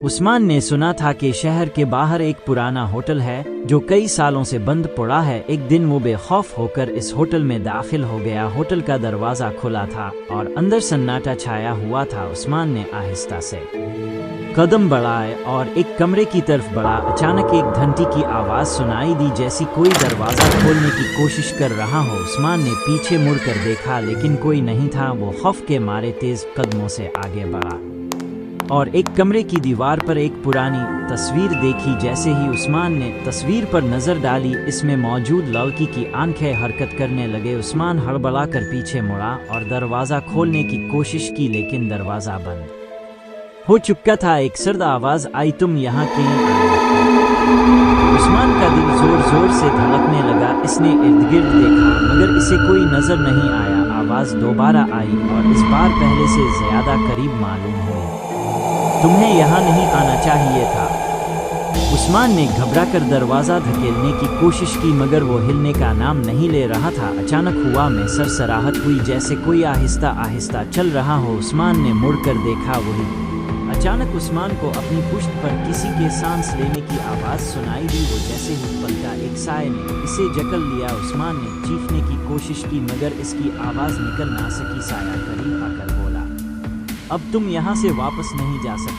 عثمان نے سنا تھا کہ شہر کے باہر ایک پرانا ہوٹل ہے جو کئی سالوں سے بند پڑا ہے۔ ایک دن وہ بے خوف ہو کر اس ہوٹل میں داخل ہو گیا۔ ہوٹل کا دروازہ کھلا تھا اور اندر سناٹا چھایا ہوا تھا۔ عثمان نے آہستہ سے قدم بڑھائے اور ایک کمرے کی طرف بڑھا۔ اچانک ایک گھنٹی کی آواز سنائی دی، جیسی کوئی دروازہ کھولنے کی کوشش کر رہا ہو۔ عثمان نے پیچھے مڑ کر دیکھا لیکن کوئی نہیں تھا۔ وہ خوف کے مارے تیز قدموں سے آگے بڑھا اور ایک کمرے کی دیوار پر ایک پرانی تصویر دیکھی۔ جیسے ہی عثمان نے تصویر پر نظر ڈالی، اس میں موجود لڑکی کی آنکھیں حرکت کرنے لگے۔ عثمان ہڑبڑا کر پیچھے مڑا اور دروازہ کھولنے کی کوشش کی لیکن دروازہ بند ہو چکا تھا۔ ایک سرد آواز آئی، تم یہاں کیوں آئے؟ عثمان کا دل زور زور سے دھڑکنے لگا۔ اس نے ارد گرد دیکھا مگر اسے کوئی نظر نہیں آیا۔ آواز دوبارہ آئی اور اس بار پہلے سے زیادہ قریب معلوم ہوئی، تمہیں یہاں نہیں آنا چاہیے تھا۔ عثمان نے گھبرا کر دروازہ دھکیلنے کی کوشش کی مگر وہ ہلنے کا نام نہیں لے رہا تھا۔ اچانک ہوا میں سرسراہٹ ہوئی، جیسے کوئی آہستہ آہستہ چل رہا ہو۔ عثمان نے مڑ کر دیکھا، وہی اچانک عثمان کو اپنی پشت پر کسی کے سانس لینے کی آواز سنائی دی۔ وہ جیسے ہی پلٹا، ایک سائے نے اسے جکڑ لیا۔ عثمان نے چیخنے کی کوشش کی مگر اس کی آواز نکل نہ سکی۔ سایہ قریب آ کر بولا، اب تم یہاں سے واپس نہیں جا سکتے۔